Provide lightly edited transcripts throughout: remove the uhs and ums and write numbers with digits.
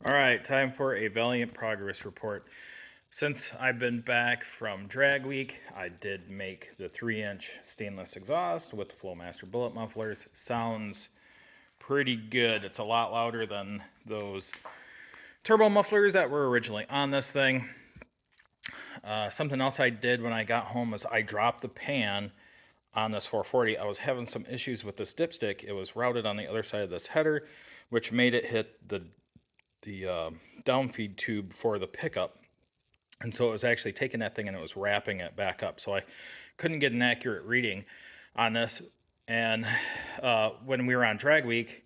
All right, time for a Valiant progress report. Since I've been back from drag week, I did make the 3-inch stainless exhaust with the Flowmaster bullet mufflers. Sounds pretty good. It's a lot louder than those turbo mufflers that were originally on this thing. Something else I did when I got home was I dropped the pan on this 440. I was having some issues with this dipstick. It was routed on the other side of this header, which made it hit the downfeed tube for the pickup. And so it was actually taking that thing and it was wrapping it back up. So I couldn't get an accurate reading on this. And when we were on drag week,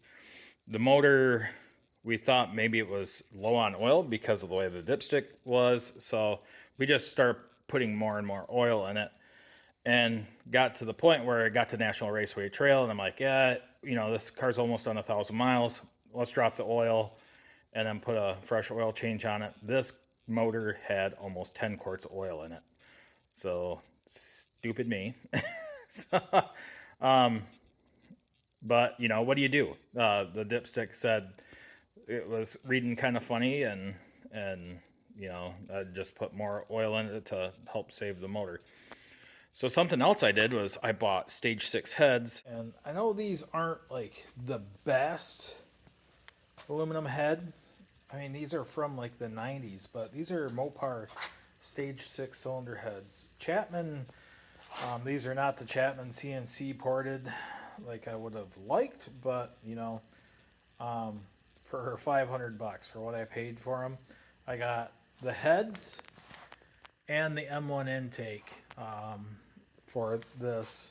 the motor, we thought maybe it was low on oil because of the way the dipstick was. So we just started putting more and more oil in it and got to the point where it got to National Raceway Trail. And I'm like, yeah, this car's almost done 1,000 miles. Let's drop the oil and then put a fresh oil change on it. This motor had almost 10 quarts of oil in it. So stupid me. so, but what do you do? The dipstick said it was reading kind of funny, and I just put more oil in it to help save the motor. So something else I did was I bought stage 6 heads, and I know these aren't like the best aluminum head. I mean, these are from like the 90s, but these are Mopar stage 6 cylinder heads. Chapman, these are not the Chapman CNC ported like I would have liked, but for $500 for what I paid for them, I got the heads and the M1 intake for this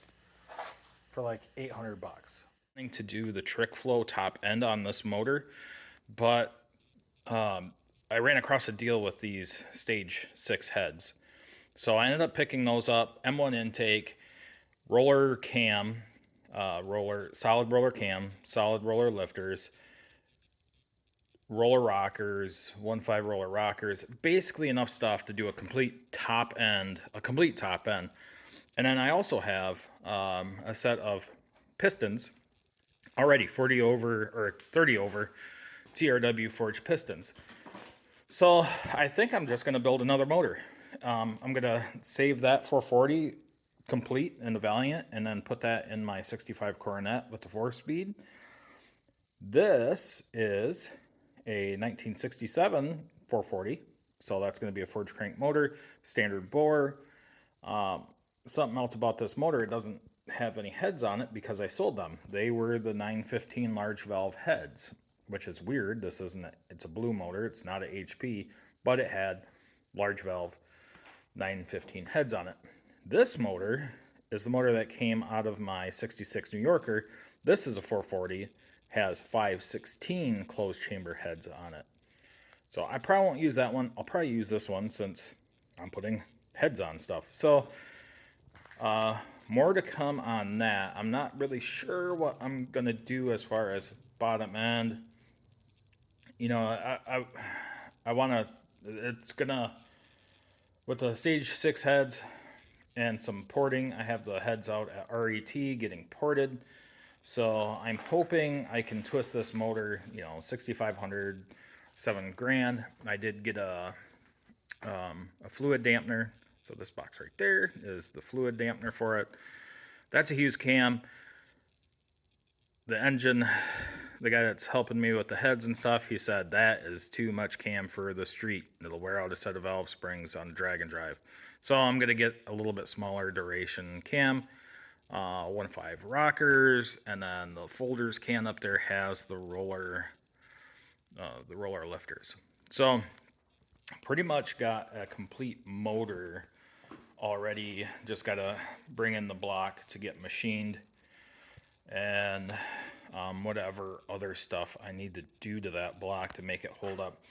for like $800. To do the trick flow top end on this motor, but I ran across a deal with these stage 6 heads. So I ended up picking those up. M1 intake, roller cam, solid roller cam, solid roller lifters, roller rockers, 1.5 roller rockers, basically enough stuff to do a complete top end. And then I also have a set of pistons, already 40 over or 30 over TRW forged pistons. So I think I'm just going to build another motor. I'm going to save that 440 complete in the Valiant and then put that in my 65 Coronet with the 4-speed. This is a 1967 440, so that's going to be a forged crank motor, standard bore. Something else about this motor, it doesn't have any heads on it because I sold them. They were the 915 large valve heads, which is weird. It's a blue motor. It's not a HP, but it had large valve 915 heads on it. This motor is the motor that came out of my 66 New Yorker. This is a 440, has 516 closed chamber heads on it. So I probably won't use that one. I'll probably use this one since I'm putting heads on stuff. So more to come on that. I'm not really sure what I'm going to do as far as bottom end. I want to, it's going to, with the stage 6 heads and some porting, I have the heads out at RET getting ported. So I'm hoping I can twist this motor, 6,500, $7,000. I did get a fluid dampener. So this box right there is the fluid dampener for it. That's a Hughes cam. The engine, the guy that's helping me with the heads and stuff, he said that is too much cam for the street. It'll wear out a set of valve springs on drag and drive. So I'm going to get a little bit smaller duration cam, 1.5 rockers, and then the folders can up there has the roller lifters. So pretty much got a complete motor already. Just got to bring in the block to get machined and whatever other stuff I need to do to that block to make it hold up.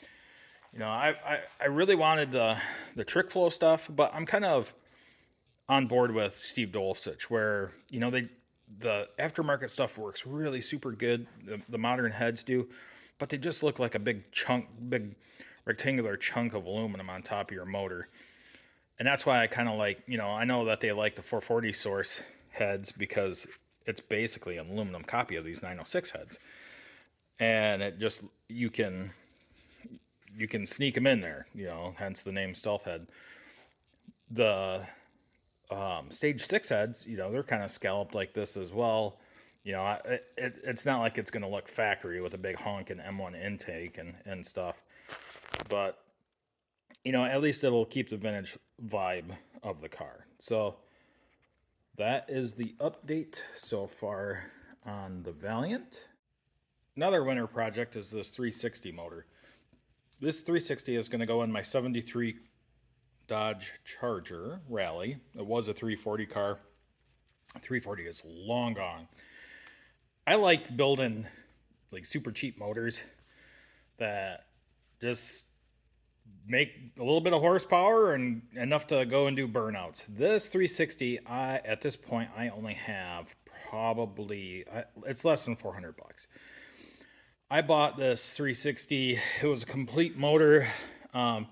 I really wanted the trick flow stuff, but I'm kind of on board with Steve Dolcich, where the aftermarket stuff works really super good. The modern heads do, but they just look like a big rectangular chunk of aluminum on top of your motor. And that's why I kind of like, I know that they like the 440 source heads because it's basically an aluminum copy of these 906 heads. And it just, you can you can sneak them in there, hence the name stealth head. The stage 6 heads, they're kind of scalloped like this as well. It's not like it's going to look factory with a big honk and M1 intake and stuff, but at least it'll keep the vintage vibe of the car. So that is the update so far on the Valiant. Another winter project is this 360 motor. This 360 is going to go in my 73 Dodge Charger Rally. It was a 340 car. 340 is long gone. I like building like super cheap motors that just make a little bit of horsepower and enough to go and do burnouts. This 360, at this point I only have probably it's less than 400 bucks. I bought this 360. It was a complete motor. I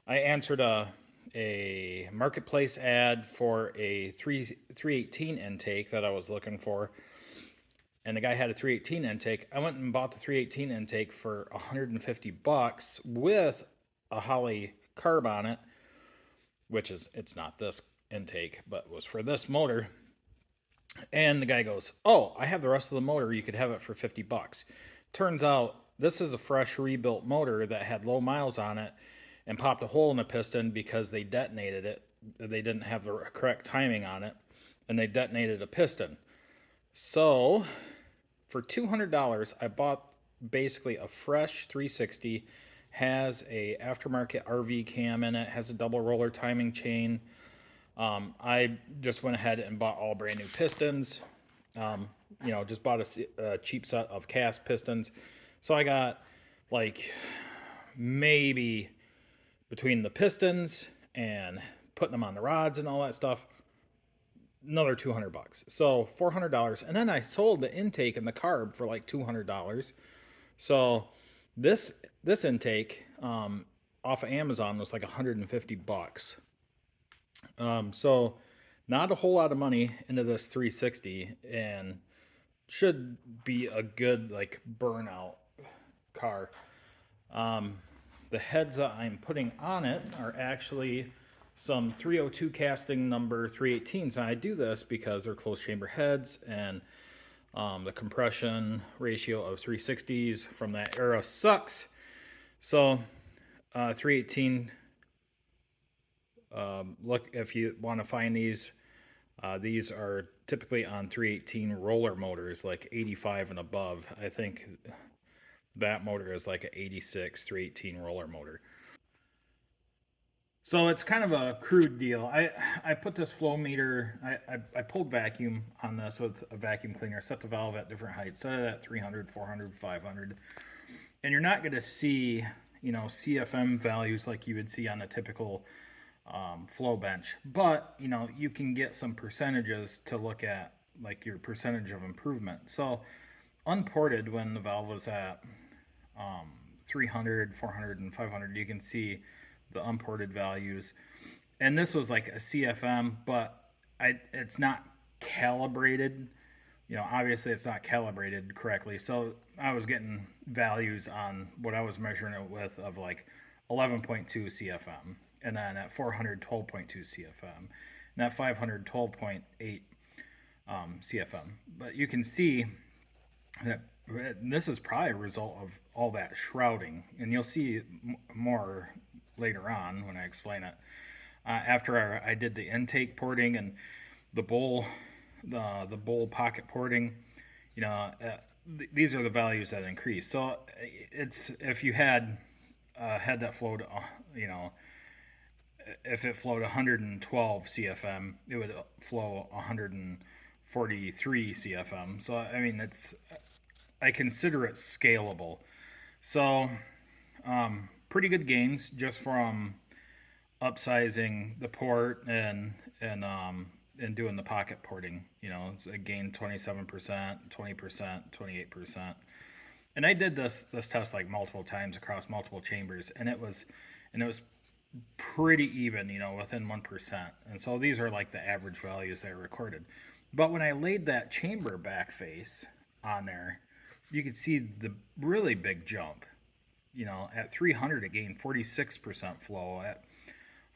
answered a marketplace ad for a 318 intake that I was looking for, and the guy had a 318 intake. I went and bought the 318 intake for 150 bucks with a Holley carb on it, which is, it's not this intake, but was for this motor. And the guy goes, "Oh, I have the rest of the motor. You could have it for 50 bucks." Turns out this is a fresh rebuilt motor that had low miles on it and popped a hole in the piston because they detonated it. They didn't have the correct timing on it, and they detonated a piston. So for $200, I bought basically a fresh 360, has a aftermarket RV cam in it, has a double roller timing chain. I just went ahead and bought all brand new pistons. Just bought a cheap set of cast pistons. So I got like maybe between the pistons and putting them on the rods and all that stuff, another 200 bucks. So $400. And then I sold the intake and the carb for like $200. So this intake off of Amazon was like 150 bucks. So not a whole lot of money into this 360, and should be a good like burnout car. The heads that I'm putting on it are actually some 302 casting number 318s. And I do this because they're closed chamber heads, and the compression ratio of 360s from that era sucks. So 318, look, if you want to find these are typically on 318 roller motors, like 85 and above. I think that motor is like an 86 318 roller motor. So it's kind of a crude deal. I put this flow meter, I pulled vacuum on this with a vacuum cleaner, set the valve at different heights, set it at 300, 400, 500. And you're not going to see, CFM values like you would see on a typical flow bench. But, you can get some percentages to look at, like your percentage of improvement. So unported, when the valve was at 300, 400, and 500, you can see the unported values. And this was like a CFM, but it's not calibrated. Obviously it's not calibrated correctly. So I was getting values on what I was measuring it with of like 11.2 CFM. And then at 400, 12.2 CFM. And at 500, 12.8 CFM. But you can see that this is probably a result of all that shrouding. And you'll see more later on when I explain it. After I did the intake porting and the bowl pocket porting, these are the values that increase. So it's, if you had had that flowed, if it flowed 112 CFM, it would flow 143 CFM. So I mean, I consider it scalable. So pretty good gains just from upsizing the port and doing the pocket porting. It's a gain 27%, 20%, 28%. And I did this test like multiple times across multiple chambers, and it was pretty even, within 1%. And so these are like the average values that are recorded. But when I laid that chamber back face on there, you could see the really big jump. you know, at 300 it gained 46% flow. At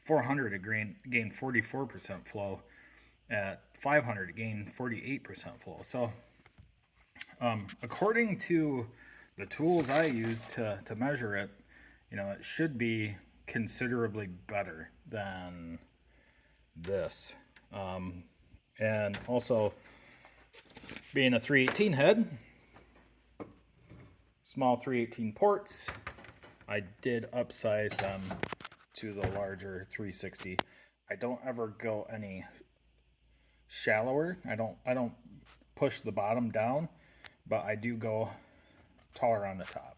400 it gained 44% flow. At 500 it gained 48% flow. So according to the tools I use to measure it, you know, it should be considerably better than this. And also, being a 318 head, small 318 ports, I did upsize them to the larger 360. I don't ever go any shallower. I don't push the bottom down, but I do go taller on the top.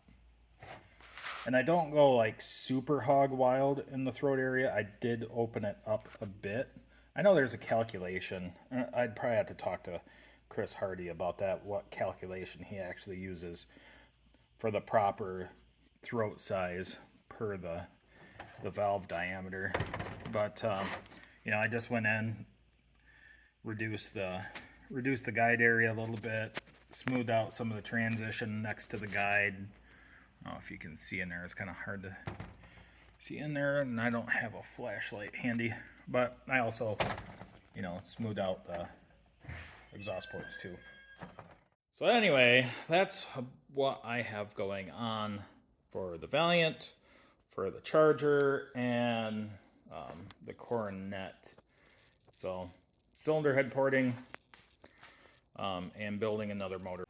And I don't go like super hog wild in the throat area. I did open it up a bit. I know there's a calculation. I'd probably have to talk to Chris Hardy about that, what calculation he actually uses for the proper throat size per the valve diameter. But you know, I just went in, reduced the guide area a little bit, smoothed out some of the transition next to the guide. I don't know if you can see in there. It's kind of hard to see in there, and I don't have a flashlight handy. But I also, you know, smoothed out the exhaust ports too. So anyway, that's what I have going on for the Valiant, for the Charger, and the Coronet. So cylinder head porting and building another motor.